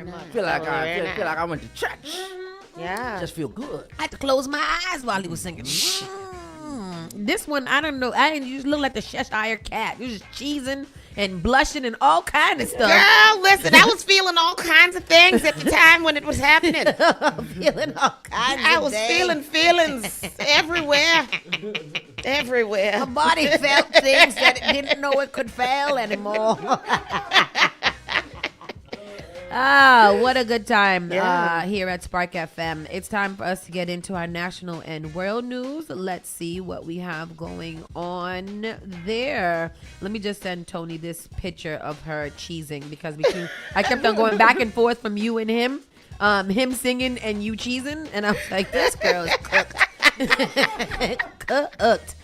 very much. Feel like I went to church. Yeah. Just feel good. I had to close my eyes while he was singing. This one, I don't know. You just look like the Cheshire Cat. You just cheesing and blushing and all kind of stuff. Girl, listen, I was feeling all kinds of things at the time when it was happening. Feeling all kinds I of was things. feeling feelings everywhere. Everywhere. My body felt things that it didn't know it could fail anymore. What a good time here at Spark FM. It's time for us to get into our national and world news. Let's see what we have going on there. Let me just send Tony this picture of her cheesing because I kept on going back and forth from you and him singing and you cheesing, and I was like, this girl is cooked. Cooked.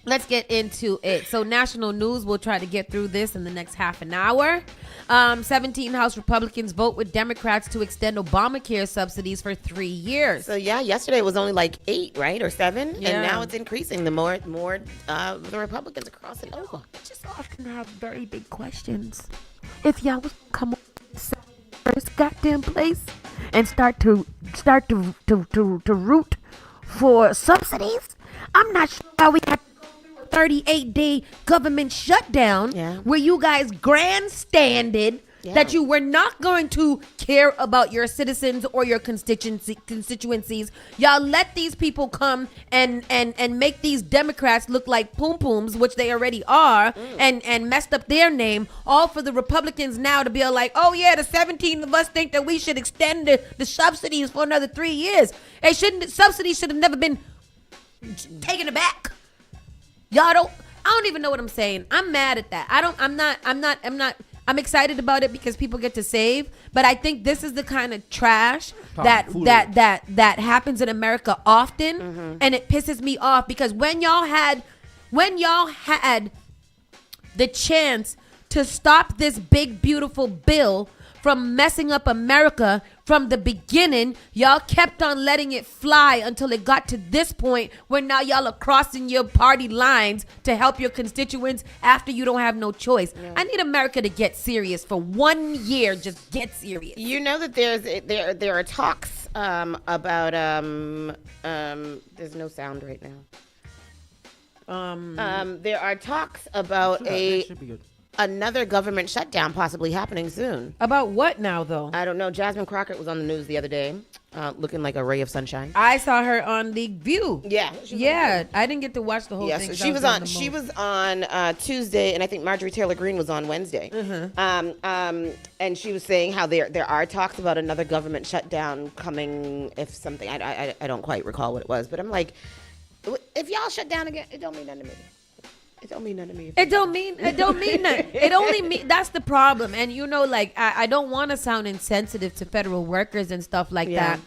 Let's get into it. So national news, we'll try to get through this in the next half an hour. 17 House Republicans vote with Democrats to extend Obamacare subsidies for 3 years. So yeah, yesterday it was only like 8, right, or 7, Yeah. and now it's increasing. The more the Republicans are crossing over. Just often have very big questions. If y'all was come on first goddamn place and start to root for subsidies, I'm not sure how we have 38-day government shutdown where you guys grandstanded that you were not going to care about your citizens or your constituencies. Y'all let these people come and make these Democrats look like poom-pooms, which they already are, and messed up their name, all for the Republicans now to be like, oh yeah, the 17 of us think that we should extend the subsidies for another 3 years. Subsidies should have never been taken aback. I don't even know what I'm saying. I'm mad at that. I'm excited about it because people get to save, but I think this is the kind of trash that happens in America often, and it pisses me off because when y'all had the chance to stop this big beautiful bill from messing up America from the beginning, y'all kept on letting it fly until it got to this point where now y'all are crossing your party lines to help your constituents after you don't have no choice. Yeah. I need America to get serious for 1 year. Just get serious. You know that there are talks about there's no sound right now. There are talks about another government shutdown possibly happening soon. About what now, though? I don't know. Jasmine Crockett was on the news the other day, looking like a ray of sunshine. I saw her on The View. Yeah. I didn't get to watch the whole thing. So she was on Tuesday, and I think Marjorie Taylor Greene was on Wednesday. And she was saying how there are talks about another government shutdown coming. If something, I don't quite recall what it was, but I'm like, if y'all shut down again, it don't mean nothing to me. It don't mean nothing to me. It don't mean nothing. It only mean that's the problem. And I don't want to sound insensitive to federal workers and stuff like that.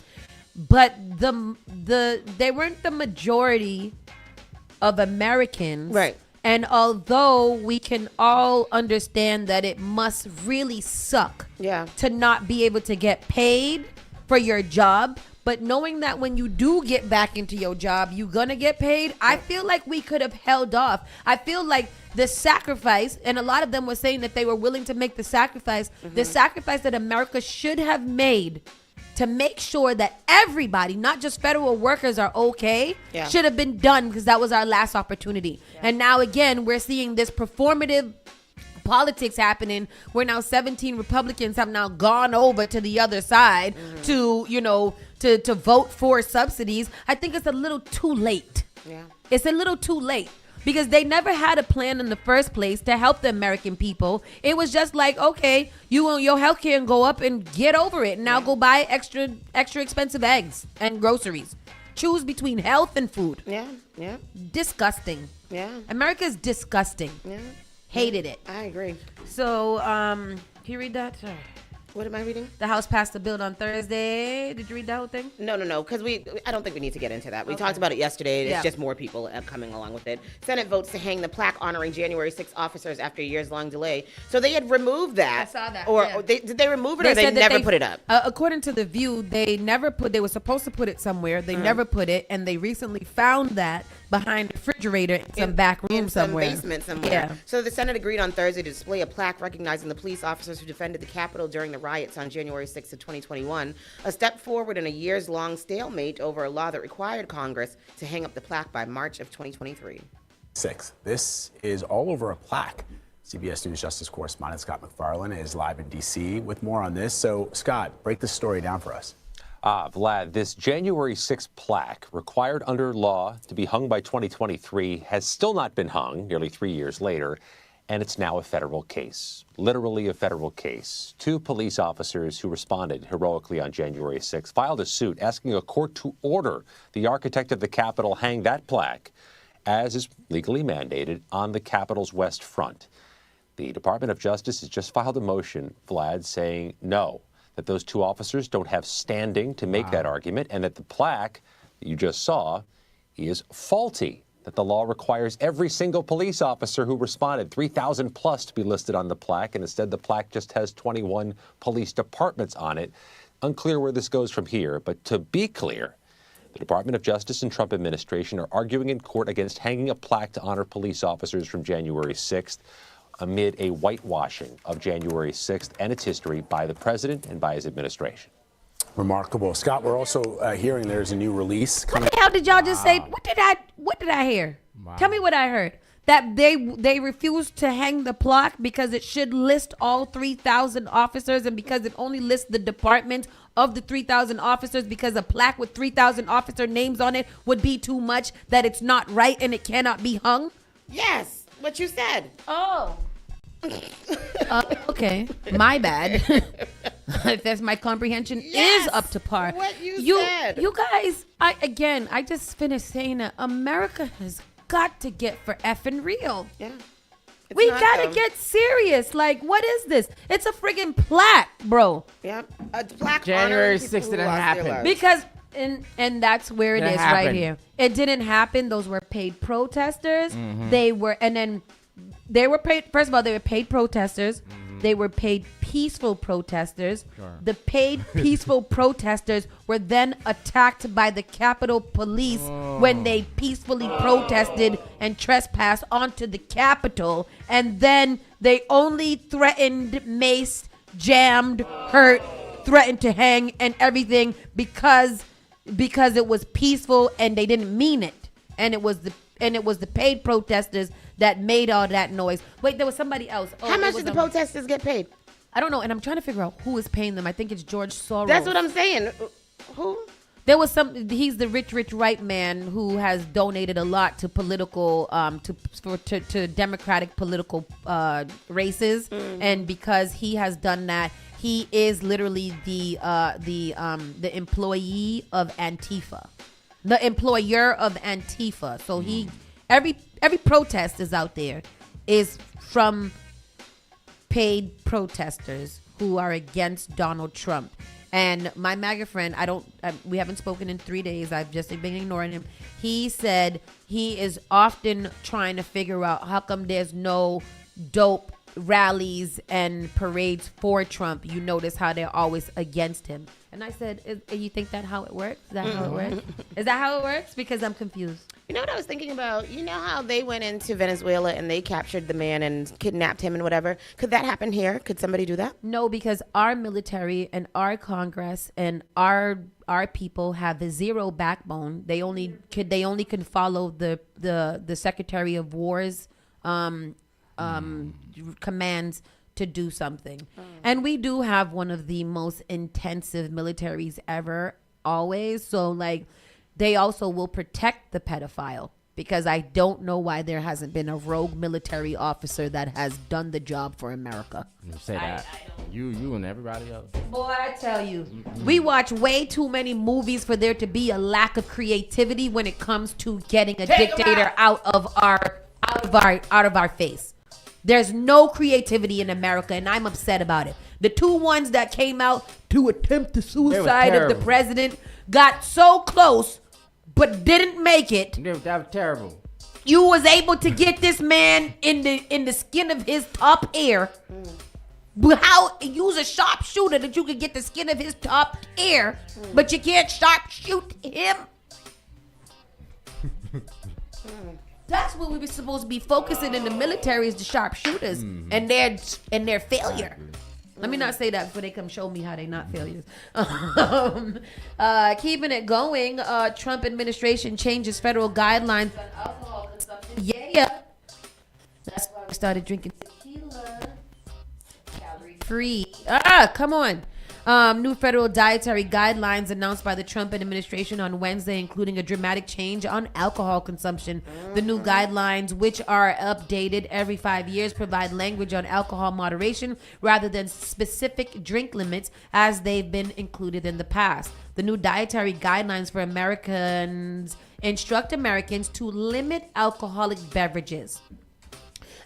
But they weren't the majority of Americans. Right. And although we can all understand that it must really suck to not be able to get paid for your job, but knowing that when you do get back into your job, you're going to get paid, I feel like we could have held off. I feel like the sacrifice, and a lot of them were saying that they were willing to make the sacrifice that America should have made to make sure that everybody, not just federal workers, are okay, should have been done because that was our last opportunity. Yeah. And now, again, we're seeing this performative politics happening where now 17 Republicans have now gone over to the other side to vote for subsidies. I think it's a little too late. Yeah. It's a little too late because they never had a plan in the first place to help the American people. It was just like, okay, you want your health care and go up and get over it. And now go buy extra expensive eggs and groceries. Choose between health and food. Yeah. Disgusting. Yeah. America's disgusting. Yeah. Hated it. I agree. So, can you read that? Sorry. What am I reading? The House passed the bill on Thursday. Did you read that whole thing? No, because I don't think we need to get into that. We talked about it yesterday. It's just more people coming along with it. Senate votes to hang the plaque honoring January 6 officers after a years-long delay. So they had removed that. I saw that. Or did they remove it, or they never put it up? According to The View, they never put. They were supposed to put it somewhere. They never put it, and they recently found that behind a refrigerator in some back room somewhere. Some basement somewhere. Yeah. So the Senate agreed on Thursday to display a plaque recognizing the police officers who defended the Capitol during the riots on January 6th of 2021, a step forward in a years-long stalemate over a law that required Congress to hang up the plaque by March of 2023. This is all over a plaque. CBS News Justice correspondent Scott McFarlane is live in D.C. with more on this. So, Scott, break this story down for us. Vlad, this January 6th plaque, required under law to be hung by 2023, has still not been hung nearly 3 years later, and it's now a federal case, literally a federal case. 2 police officers who responded heroically on January 6th filed a suit asking a court to order the architect of the Capitol hang that plaque, as is legally mandated, on the Capitol's west front. The Department of Justice has just filed a motion, Vlad, saying no, that those 2 officers don't have standing to make that argument, and that the plaque that you just saw is faulty, that the law requires every single police officer who responded, 3,000 plus, to be listed on the plaque, and instead the plaque just has 21 police departments on it. Unclear where this goes from here, but to be clear, the Department of Justice and Trump administration are arguing in court against hanging a plaque to honor police officers from January 6th. Amid a whitewashing of January 6th and its history by the president and by his administration. Remarkable. Scott, we're also hearing there's a new release coming. What the hell did y'all just say? What did I hear? Wow. Tell me what I heard. That they refused to hang the plaque because it should list all 3,000 officers, and because it only lists the department of the 3,000 officers, because a plaque with 3,000 officer names on it would be too much, that it's not right and it cannot be hung? Yes, what you said. Oh. Okay, my bad. If that's my comprehension is up to par. What you said. You guys, I just finished saying that America has got to get for effing real. Yeah. We gotta get serious. Like, what is this? It's a friggin' plaque, bro. Yeah, a plaque. January 6th didn't happen. Because and that's where it is right here. It didn't happen. Those were paid protesters. Mm-hmm. They were paid. First of all, they were paid protesters. Mm-hmm. They were paid peaceful protesters. Sure. The paid peaceful protesters were then attacked by the Capitol Police when they peacefully protested and trespassed onto the Capitol. And then they only threatened, maced, jammed, hurt, threatened to hang and everything because it was peaceful and they didn't mean it. And it was the paid protesters that made all that noise. Wait, there was somebody else. How much did the protesters get paid? I don't know, and I'm trying to figure out who is paying them. I think it's George Soros. That's what I'm saying. Who? There was he's the rich white man who has donated a lot to political, to Democratic political races, and because he has done that, he is literally the employee of Antifa, the employer of Antifa. So every protest is out there is from paid protesters who are against Donald Trump. And my MAGA friend, we haven't spoken in 3 days. I've just been ignoring him. He said he is often trying to figure out how come there's no dope rallies and parades for Trump. You notice how they're always against him. And I said, you think that's how it works? Is that how it works? Is that how it works? Because I'm confused. You know what I was thinking about? You know how they went into Venezuela and they captured the man and kidnapped him and whatever? Could that happen here? Could somebody do that? No, because our military and our Congress and our people have the zero backbone. They only can follow the Secretary of War's commands to do something. And we do have one of the most intensive militaries ever, always. So like, they also will protect the pedophile, because I don't know why there hasn't been a rogue military officer that has done the job for America. You say that. You and everybody else. Boy, I tell you, we watch way too many movies for there to be a lack of creativity when it comes to getting a dictator out of our face. There's no creativity in America, and I'm upset about it. The 2 ones that came out to attempt the suicide of the president got so close, but didn't make it. That was terrible. You was able to get this man in the skin of his top ear. But how use a sharpshooter that you could get the skin of his top ear, but you can't sharpshoot him? That's what we were supposed to be focusing in the military is the sharpshooters and their failure. Let me not say that before they come show me how they not failures. Keeping it going, Trump administration changes federal guidelines on alcohol consumption. Yeah. That's why we started drinking tequila. Calorie free. Come on. New federal dietary guidelines announced by the Trump administration on Wednesday, including a dramatic change on alcohol consumption. The new guidelines, which are updated every 5 years, provide language on alcohol moderation rather than specific drink limits as they've been included in the past. The new dietary guidelines for Americans instruct Americans to limit alcoholic beverages.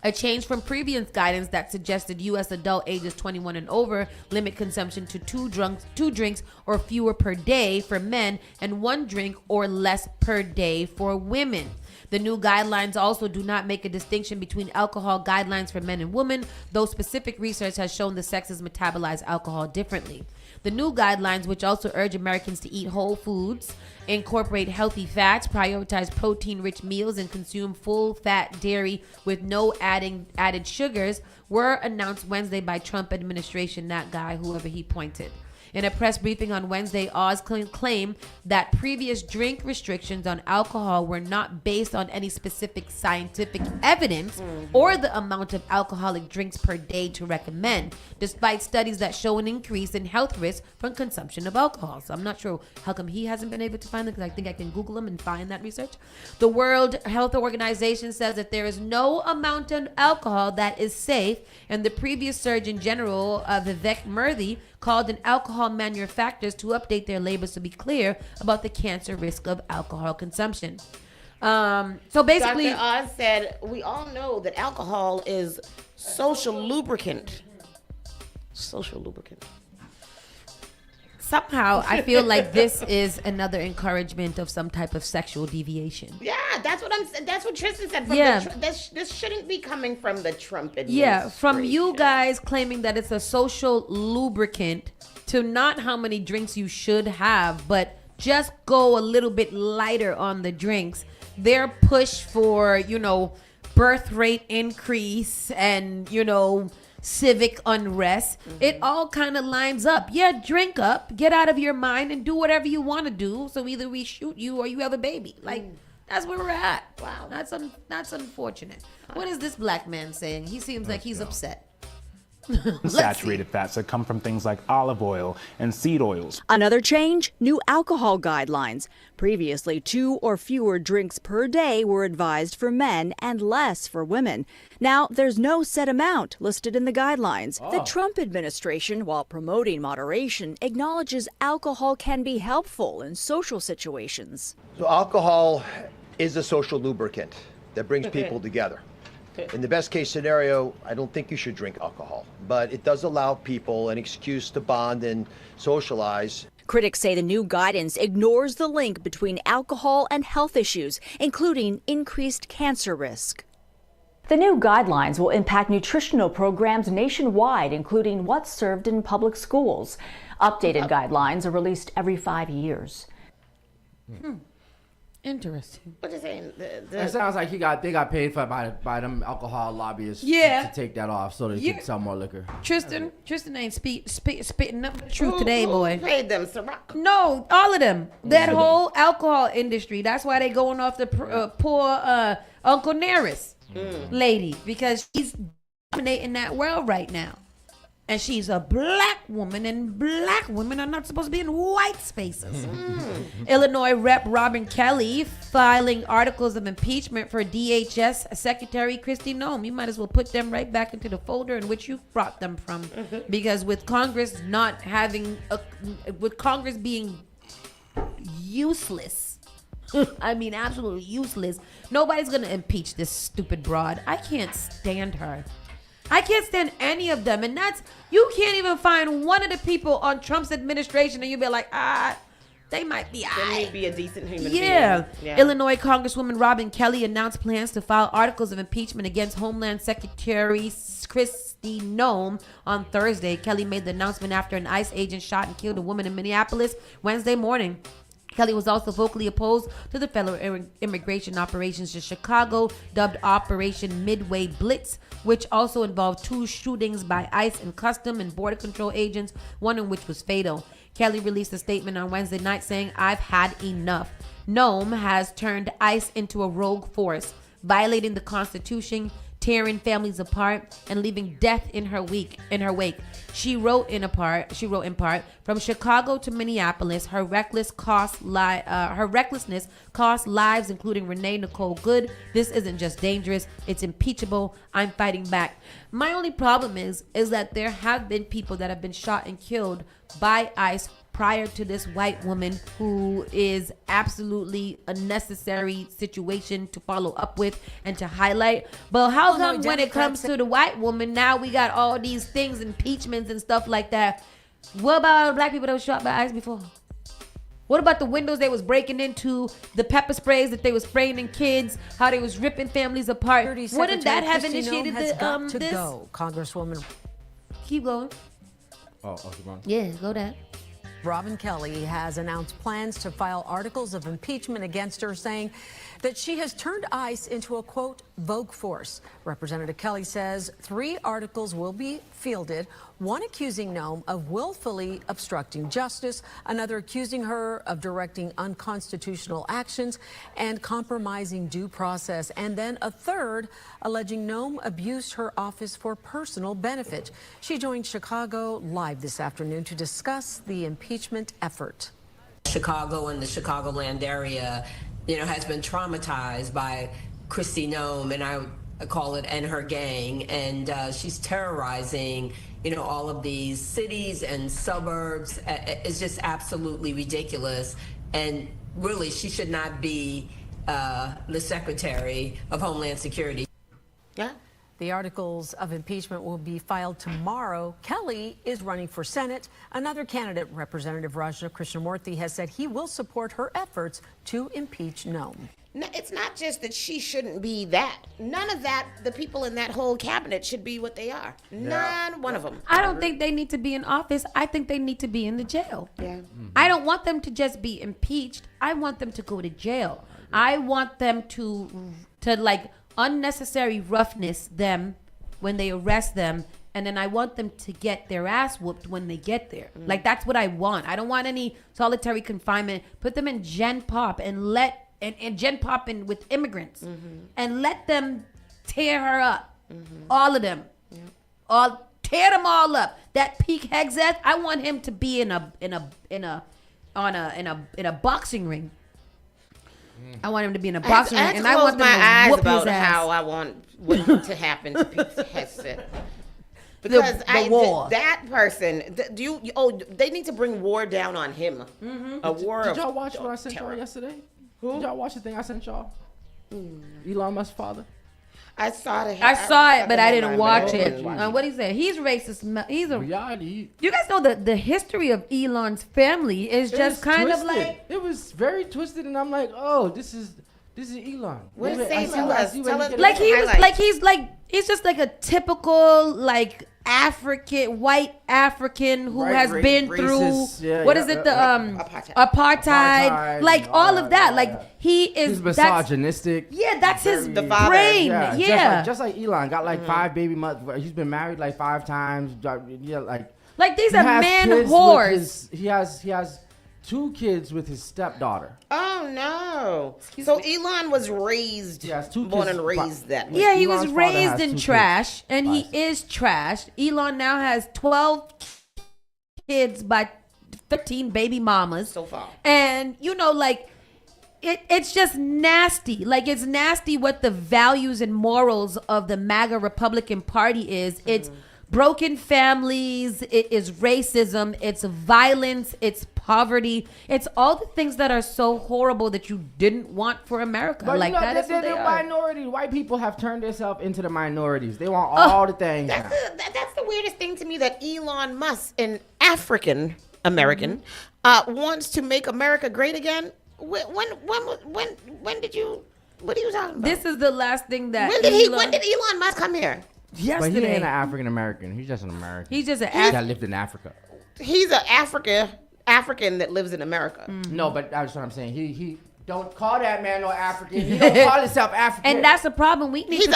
A change from previous guidance that suggested U.S. adult ages 21 and over limit consumption to two drinks or fewer per day for men and 1 drink or less per day for women. The new guidelines also do not make a distinction between alcohol guidelines for men and women, though specific research has shown the sexes metabolize alcohol differently. The new guidelines, which also urge Americans to eat whole foods, incorporate healthy fats, prioritize protein-rich meals, and consume full-fat dairy with no added sugars, were announced Wednesday by Trump administration, that guy, whoever he pointed. In a press briefing on Wednesday, Oz claimed that previous drink restrictions on alcohol were not based on any specific scientific evidence or the amount of alcoholic drinks per day to recommend, despite studies that show an increase in health risks from consumption of alcohol. So I'm not sure how come he hasn't been able to find it, because I think I can Google him and find that research. The World Health Organization says that there is no amount of alcohol that is safe, and the previous Surgeon General, Vivek Murthy, called on alcohol manufacturers to update their labels to be clear about the cancer risk of alcohol consumption. So basically, Dr. Oz said, we all know that alcohol is social lubricant. Social lubricant. Somehow, I feel like this is another encouragement of some type of sexual deviation. Yeah, that's what Tristan said. This shouldn't be coming from the Trump administration. Yeah, from you guys claiming that it's a social lubricant to not how many drinks you should have, but just go a little bit lighter on the drinks. Their push for, birth rate increase and, civic unrest, it all kind of lines up. Yeah, drink up, get out of your mind, and do whatever you want to do. So either we shoot you or you have a baby. Like, that's where we're at. Wow, that's unfortunate. What is this black man saying? He seems like he's upset. Saturated fats that come from things like olive oil and seed oils. Another change, new alcohol guidelines. Previously, 2 or fewer drinks per day were advised for men and less for women. Now, there's no set amount listed in the guidelines. The Trump administration, while promoting moderation, acknowledges alcohol can be helpful in social situations. So alcohol is a social lubricant that brings people together. In the best case scenario, I don't think you should drink alcohol, but it does allow people an excuse to bond and socialize. Critics say the new guidance ignores the link between alcohol and health issues, including increased cancer risk. The new guidelines will impact nutritional programs nationwide, including what's served in public schools. Updated guidelines are released every 5 years. Interesting. What you saying? It sounds like they got paid for by them alcohol lobbyists to take that off so they can sell more liquor. Tristan ain't spitting nothing but truth today, boy. Who paid them, Ciroc? No, all of them. That whole alcohol industry. That's why they going off the poor Uncle Nearest lady, because she's dominating that world right now. And she's a black woman, and black women are not supposed to be in white spaces. Illinois Rep. Robin Kelly filing articles of impeachment for DHS Secretary Kristi Noem. You might as well put them right back into the folder in which you brought them from. Because with Congress with Congress being useless, I mean absolutely useless, nobody's going to impeach this stupid broad. I can't stand her. I can't stand any of them. And you can't even find one of the people on Trump's administration and you'll be like, they might be They may be a decent human being. Yeah. Illinois Congresswoman Robin Kelly announced plans to file articles of impeachment against Homeland Secretary Kristi Noem on Thursday. Kelly made the announcement after an ICE agent shot and killed a woman in Minneapolis Wednesday morning. Kelly was also vocally opposed to the federal immigration operations in Chicago, dubbed Operation Midway Blitz, which also involved 2 shootings by ICE and Custom and Border Control agents, one of which was fatal. Kelly released a statement on Wednesday night saying, "I've had enough. Nome has turned ICE into a rogue force, violating the Constitution, tearing families apart, and leaving death in her wake. She wrote in part, from Chicago to Minneapolis, her recklessness cost lives, including Renee Nicole Good. This isn't just dangerous, it's impeachable. I'm fighting back." My only problem is that there have been people that have been shot and killed by ICE prior to this white woman, who is absolutely a necessary situation to follow up with and to highlight. But how come when it comes to the white woman, now we got all these things, impeachments and stuff like that? What about all the black people that were shot by ICE before? What about the windows they was breaking into, the pepper sprays that they was spraying in kids, how they was ripping families apart? Wouldn't that have initiated this? Congresswoman. Keep going. Keep going. Yeah, go that. Robin Kelly has announced plans to file articles of impeachment against her, saying that she has turned ICE into a, quote, vogue force. Representative Kelly says 3 articles will be fielded, one accusing Nome of willfully obstructing justice, another accusing her of directing unconstitutional actions and compromising due process, and then a third alleging Nome abused her office for personal benefit. She joined Chicago Live this afternoon to discuss the impeachment effort. Chicago and the Chicagoland area, has been traumatized by Kristi Noem, and I call it, and her gang, and she's terrorizing, all of these cities and suburbs. It's just absolutely ridiculous, and really, she should not be the Secretary of Homeland Security. Yeah. The articles of impeachment will be filed tomorrow. Kelly is running for Senate. Another candidate, Representative Raja Krishnamurthy, has said he will support her efforts to impeach Nome. No, it's not just that she shouldn't be that. None of that, the people in that whole cabinet should be what they are. None, one of them. I don't think they need to be in office. I think they need to be in the jail. Yeah. Mm-hmm. I don't want them to just be impeached. I want them to go to jail. I want them to unnecessary roughness them when they arrest them, and then I want them to get their ass whooped when they get there. Like, that's what I want. I don't want any solitary confinement. Put them in Gen Pop and Gen Pop in with immigrants, and let them tear her up. All of them. Tear them all up. That Pete Hegseth, I want him to be in a boxing ring. I want him to be in a boxing ring, and I want them to whoop his ass. How I want what to happen to Pete Hegseth. Because the war. That person, they need to bring war down on him. A war. Did y'all watch what I sent y'all yesterday? Did y'all watch the thing I sent y'all? Elon Musk's father. I saw it, but I didn't watch it. What he said? He's racist. He's a reality. You guys know the history of Elon's family is just kind of like, it was very twisted, and I'm like, oh, this is Elon. What does it say? Tell us. He's just like a typical white African who has been racist, through what is it, the apartheid, like all of that. Like he's misogynistic. That's his brain. Just like Elon got 5 baby mothers. He's been married 5 times. Like these are man whores. He has 2 kids with his stepdaughter. Oh no! So Elon was raised, born and raised that way. Yeah, he was raised in trash, and he is trash. Elon now has 12 kids by 13 baby mamas. So far. And it's just nasty. Like, it's nasty what the values and morals of the MAGA Republican Party is. It's broken families, it is racism, it's violence, it's poverty, it's all the things that are so horrible that you didn't want for America. But that is what they are. Minority. White people have turned themselves into the minorities. They want all the things. That's the weirdest thing to me, that Elon Musk, an African American, wants to make America great again. When did you? What are you talking about? This is the last thing that. When did Elon Musk come here? Yesterday. But he ain't an African American. He's just an American. He's just that lived in Africa. He's an African African that lives in America. No, but that's what I'm saying. He don't call that man no African. He don't call himself African. And that's the problem. We need He's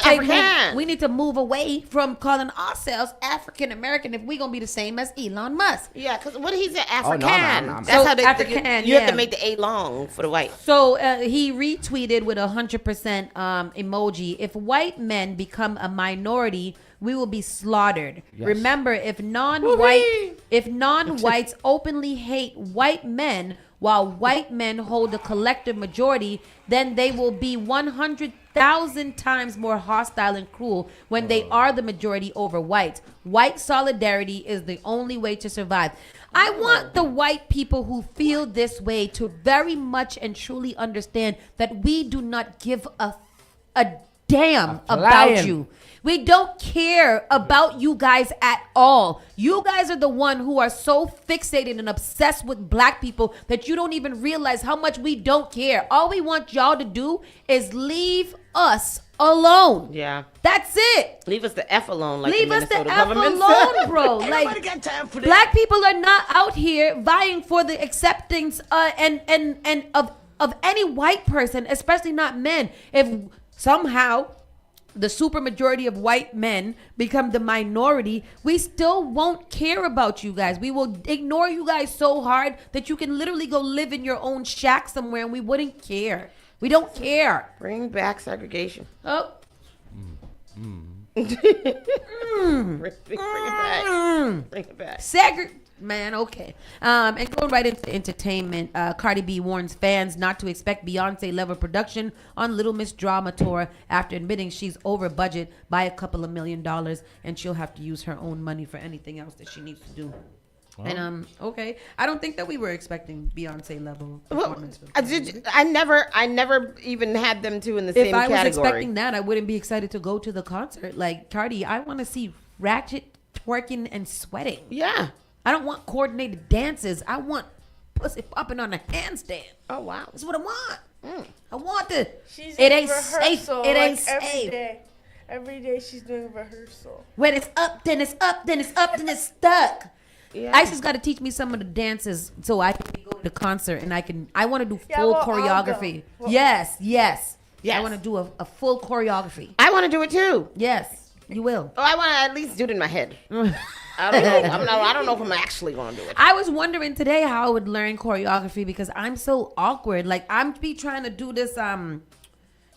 we need to move away from calling ourselves African American if we're gonna be the same as Elon Musk. Yeah, because what he said, African. That's how they African. You have to make the A long for the white. So he retweeted with 100% emoji. If white men become a minority, we will be slaughtered. Yes. Remember, if non-whites openly hate white men while white men hold a collective majority, then they will be 100,000 times more hostile and cruel when they are the majority over whites. White solidarity is the only way to survive. I want the white people who feel this way to very much and truly understand that we do not give a damn about you. We don't care about you guys at all. You guys are the one who are so fixated and obsessed with black people that you don't even realize how much we don't care. All we want y'all to do is leave us alone. Yeah. That's it. Leave us the F alone. Like leave the us the Minnesota F government alone, bro. Ain't Like, nobody got time for that. black people are not out here vying for the acceptance and of any white person, especially not men. If somehow the supermajority of white men become the minority, we still won't care about you guys. We will ignore you guys so hard that you can literally go live in your own shack somewhere and we wouldn't care. We don't care. Bring back segregation. Oh. Bring it back. Bring it back. Man, okay. And going right into entertainment, Cardi B warns fans not to expect Beyonce-level production on Little Miss Drama Tour after admitting she's over budget by a couple of $1 million and she'll have to use her own money for anything else that she needs to do. Wow. And okay, I don't think that we were expecting Beyonce-level performance. I never even had them two in the same category. If I was expecting that, I wouldn't be excited to go to the concert. Like, Cardi, I want to see ratchet twerking and sweating. Yeah. I don't want coordinated dances. I want pussy popping on a handstand. Oh, wow. That's what I want. I want the. She's it in ain't rehearsal, safe. It ain't like safe. Every day she's doing rehearsal. When it's up, then it's up, then it's up, then it's stuck. Yeah. I just got to teach me some of the dances so I can go to the concert and I want to do full choreography. Yes. I want to do a full choreography. I want to do it too. Yes, you will. Oh, I want to at least do it in my head. I don't know if I'm actually going to do it. I was wondering today how I would learn choreography because I'm so awkward. Like, I'm be trying to do this line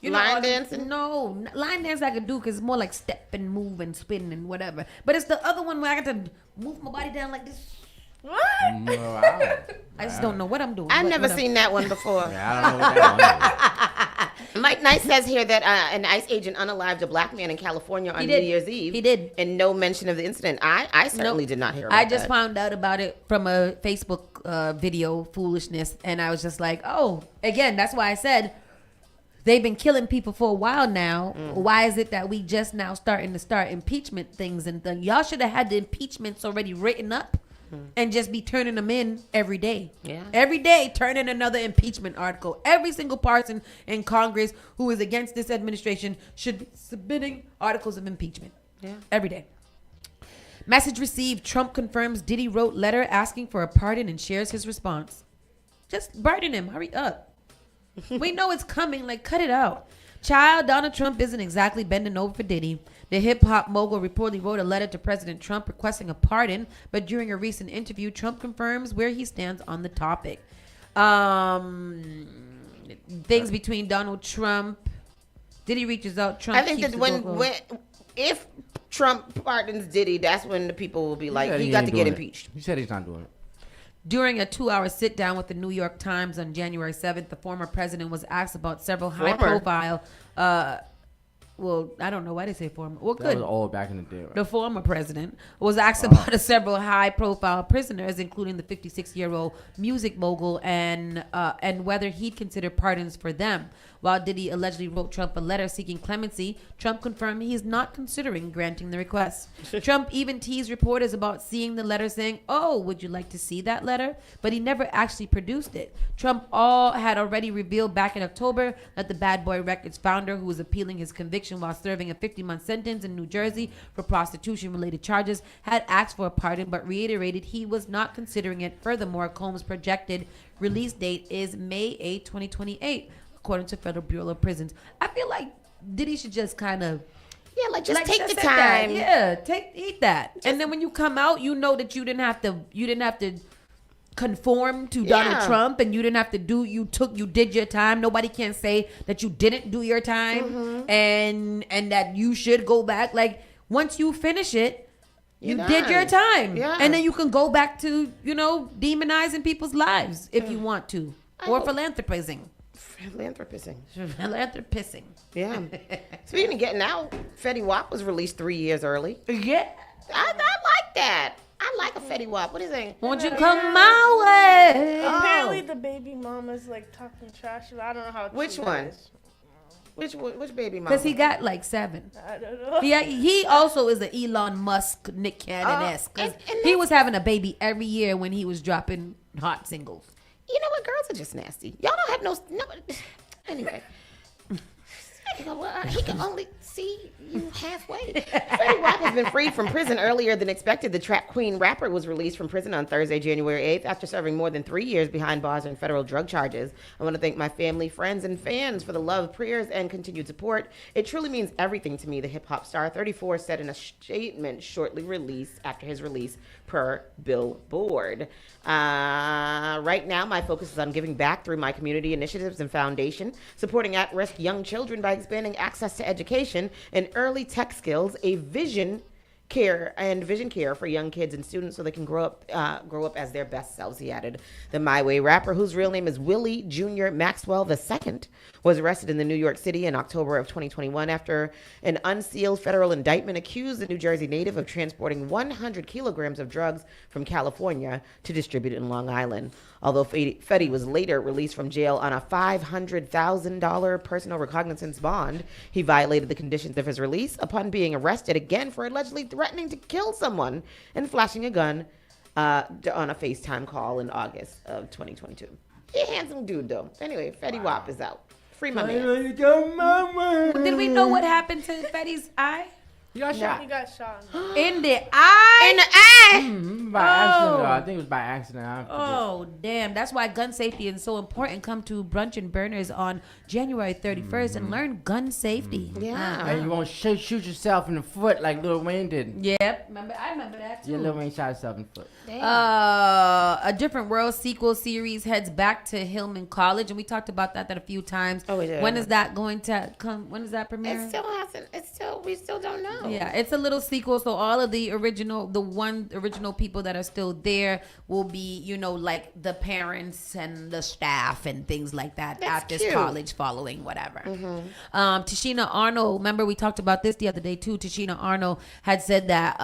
dancing? No, line dance I can do because it's more like step and move and spin and whatever. But it's the other one where I got to move my body down like this. What? I just don't know what I'm doing. I've never seen that one before. Yeah, I don't know what that one is. Mike Nice says here that an ICE agent unalived a black man in California on New Year's Eve. He did. And no mention of the incident. I certainly did not hear about that. I just found out about it from a Facebook video, foolishness. And I was just like, oh, again, that's why I said they've been killing people for a while now. Why is it that we just now starting to start impeachment things and things? Y'all should have had the impeachments already written up. And just be turning them in every day. Yeah. Every day, turning another impeachment article. Every single person in Congress who is against this administration should be submitting articles of impeachment. Yeah. Every day. Message received. Trump confirms Diddy wrote letter asking for a pardon and shares his response. Just burden him. Hurry up. We know it's coming. Like, cut it out. Child, Donald Trump isn't exactly bending over for Diddy. The hip-hop mogul reportedly wrote a letter to President Trump requesting a pardon, but during a recent interview, Trump confirms where he stands on the topic. Things between Donald Trump, Diddy reaches out, Trump I think that if Trump pardons Diddy, that's when the people will be like, he got to get impeached. He said he's not doing it. During a 2-hour sit-down with the New York Times on January 7th, the former president was asked about several high-profile well, I don't know why they say former. Well, good. That was all back in the day, right? The former president was asked about several high-profile prisoners, including the 56-year-old music mogul, and whether he'd consider pardons for them. While Diddy allegedly wrote Trump a letter seeking clemency, Trump confirmed he is not considering granting the request. Trump even teased reporters about seeing the letter, saying, "Oh, would you like to see that letter?" But he never actually produced it. Trump had already revealed back in October that the Bad Boy Records founder, who was appealing his conviction conviction while serving a 50-month sentence in New Jersey for prostitution-related charges, had asked for a pardon but reiterated he was not considering it. Furthermore, Combs' projected release date is May 8, 2028, according to Federal Bureau of Prisons. I feel like Diddy should just kind of just take the time. Eat that. And then when you come out, you know that you didn't have to conform to Donald Trump, and you didn't have to you did your time. Nobody can say that you didn't do your time, and that you should go back. Like, once you finish it, you did your time. Yeah. And then you can go back to, demonizing people's lives if you want to. Or philanthropizing. Philanthropizing. Yeah. Speaking of getting out, Fetty Wap was released 3 years early. Yeah. I like that. I like a Fetty Wap. What do you think? Won't you come my way? Apparently the baby mama's like talking trash. I don't know how. Which one? Which baby mama? Because he got like 7. I don't know. Yeah, he also is an Elon Musk, Nick Cannon-esque. And he was having a baby every year when he was dropping hot singles. You know what? Girls are just nasty. Y'all don't have no. Anyway. He can only see you halfway. Fetty Wap has been freed from prison earlier than expected. The Trap Queen rapper was released from prison on Thursday, January 8th, after serving more than 3 years behind bars on federal drug charges. I want to thank my family, friends, and fans for the love, prayers, and continued support. It truly means everything to me, the hip-hop star 34 said in a statement shortly released after his release per Billboard. Right now, my focus is on giving back through my community initiatives and foundation, supporting at-risk young children by expanding access to education and early tech skills, a vision care for young kids and students so they can grow up as their best selves, he added. The My Way rapper, whose real name is Willie Jr. Maxwell II, was arrested in the New York City in October of 2021 after an unsealed federal indictment accused the New Jersey native of transporting 100 kilograms of drugs from California to distribute in Long Island. Although Fetty was later released from jail on a $500,000 personal recognizance bond, he violated the conditions of his release upon being arrested again for allegedly threatening to kill someone and flashing a gun on a FaceTime call in August of 2022. He's a handsome dude, though. Anyway, Fetty Wap is out. Free my man. Did we know what happened to Fetty's eye? He got shot. He got shot. In the eye? In the eye! By accident. I think it was by accident. Oh, damn. That's why gun safety is so important. Come to Brunch and Burners on January 31st and learn gun safety. Yeah. And you won't shoot yourself in the foot like Lil Wayne did. Yep. I remember that too. Yeah, Lil Wayne shot himself in the foot. A Different World sequel series heads back to Hillman College, and we talked about that a few times. Oh, yeah. When is that going to come? When is that premiere? It still hasn't. We still don't know. Yeah, it's a little sequel, so all of the original people that are still there will be, like the parents and the staff and things like that at this college following whatever. Tashina Arnold, remember we talked about this the other day too. Tashina Arnold had said that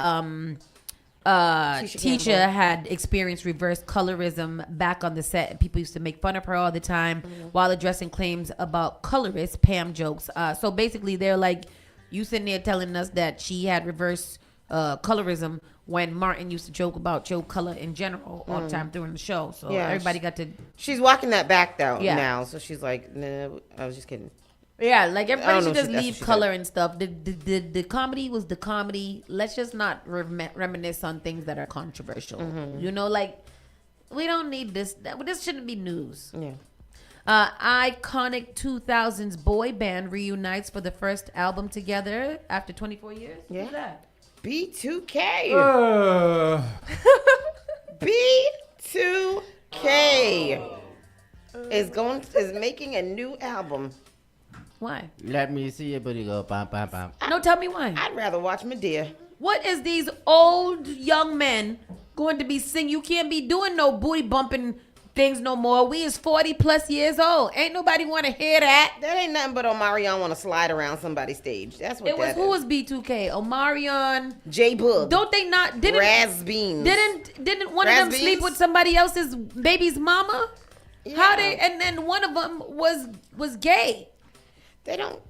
Tisha had experienced reverse colorism back on the set, and people used to make fun of her all the time while addressing claims about colorist Pam jokes. So basically, they're like, you sitting there telling us that she had reverse colorism when Martin used to joke about Joe Color in general all the time during the show. So everybody got to. She's walking that back though now, so she's like, "No, I was just kidding." Yeah, like everybody should just leave color and stuff. The comedy was the comedy. Let's just not reminisce on things that are controversial. Like we don't need this. This shouldn't be news. Yeah. Iconic 2000s boy band reunites for the first album together after 24 years. Yeah. Who's that? B2K. B2K is making a new album. Why? Let me see your booty go bam bam bam. No, tell me why. I'd rather watch Medea. What is these old young men going to be singing? You can't be doing no booty bumping things no more. We is 40 plus years old. Ain't nobody want to hear that. That ain't nothing but Omarion want to slide around somebody's stage. That's what it was. Who was B2K? Omarion, J Boog. Don't they not? Didn't Raz Beans? Didn't one of them sleep with somebody else's baby's mama? Yeah. How they? And then one of them was gay. They don't.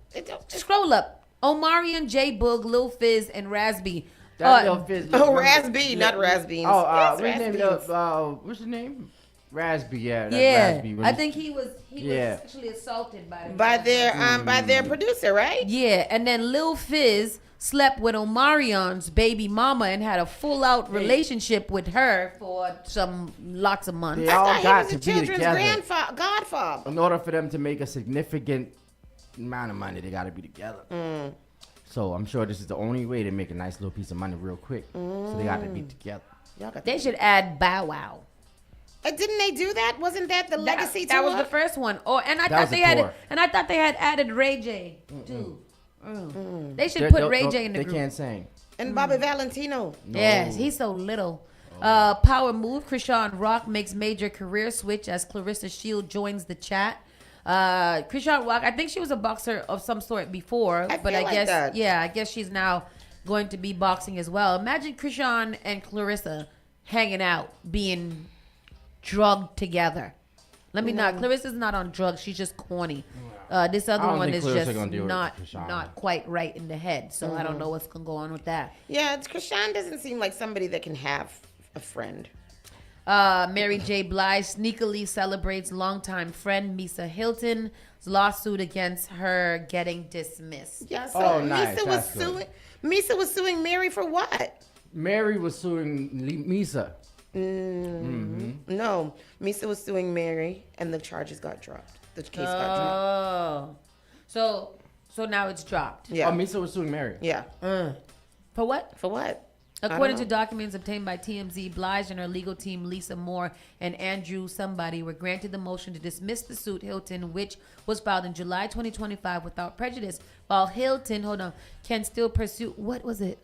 Scroll up. Omarion, J Boog, Lil Fizz, and Raz B. Lil Fizz. Raz B, not Raz Beans. What's his name? Raspy, yeah. Raspy, I think he was sexually assaulted by their producer, right? Yeah, and then Lil Fizz slept with Omarion's baby mama and had a full-out relationship with her for lots of months. They all got to be together. Godfather. In order for them to make a significant amount of money, they got to be together. So I'm sure this is the only way to make a nice little piece of money real quick. So they got to be together. They should add Bow Wow. Didn't they do that? Wasn't that the legacy tour? That was the first one. I thought they had added Ray J too. They should put Ray J in the group. They can't sing. And Bobby Valentino. No. Yes, he's so little. Power move. Krishan Rock makes major career switch as Clarissa Shield joins the chat. Krishan Rock, I think she was a boxer of some sort before, I guess she's now going to be boxing as well. Imagine Krishan and Clarissa hanging out, being drugged together. Clarissa's not on drugs. She's just corny. This other one is just not quite right in the head. So I don't know what's going to go on with that. Yeah, Krishan doesn't seem like somebody that can have a friend. Mary J. Blige sneakily celebrates longtime friend Misa Hilton's lawsuit against her getting dismissed. Yeah, so nice. Misa was suing Mary for what? Mary was suing Misa. No, Misa was suing Mary, and the charges got dropped. The case got dropped. So now it's dropped. Yeah. Oh, Misa was suing Mary. Yeah. For what? For what? According to documents obtained by TMZ, Blige and her legal team, Lisa Moore and Andrew Somebody, were granted the motion to dismiss the suit Hilton, which was filed in July 2025 without prejudice, while Hilton, can still pursue, what was it?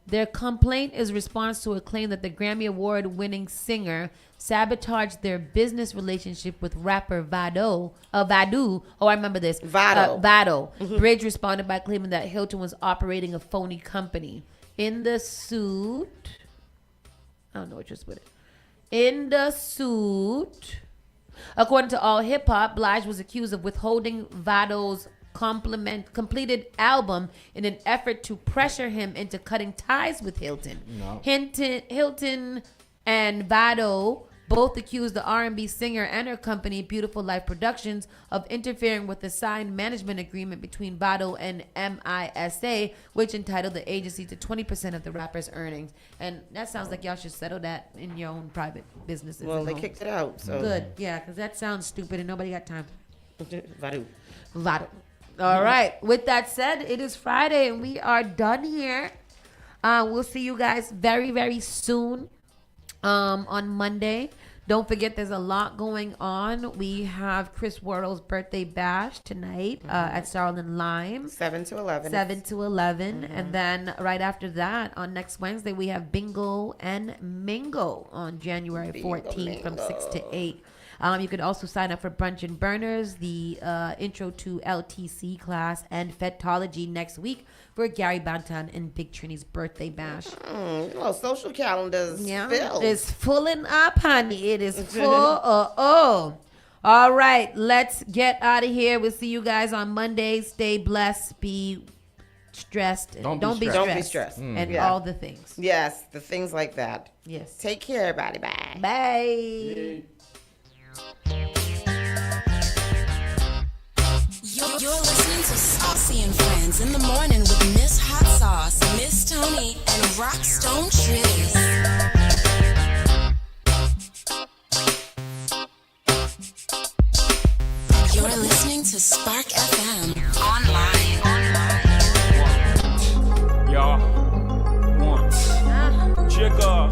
Their complaint is response to a claim that the Grammy Award-winning singer sabotaged their business relationship with rapper Vado. Oh, I remember this. Vado. Bridge responded by claiming that Hilton was operating a phony company. In the suit, I don't know what you're with it. In the suit, according to All Hip Hop, Blige was accused of withholding Vado's completed album in an effort to pressure him into cutting ties with Hilton. No. Hilton and Vado both accused the R&B singer and her company, Beautiful Life Productions, of interfering with the signed management agreement between Vado and MISA, which entitled the agency to 20% of the rapper's earnings. And that sounds like y'all should settle that in your own private businesses. Well, they kicked it out. So good, yeah, because that sounds stupid and nobody got time. Vado. All right. With that said, it is Friday and we are done here. We'll see you guys very, very soon on Monday. Don't forget, there's a lot going on. We have Chris Wardle's birthday bash tonight at Starl and Lime. 7 to 11. And then right after that, on next Wednesday, we have Bingo and Mingo on January 14th from 6 to 8. You can also sign up for Brunch and Burners, the Intro to LTC class, and Fetology next week for Gary Bantan and Big Trini's birthday bash. Well, social calendars filled. It's filling up, honey. It is full. All right, let's get out of here. We'll see you guys on Monday. Stay blessed. Be stressed. Don't be stressed. And all the things. Yes, the things like that. Yes. Take care, everybody. Bye. Bye. You're listening to Saucy and Friends in the morning with Miss Hot Sauce, Miss Tony, and Rockstone Triz. You're listening to Spark FM online. Y'all want Jigga.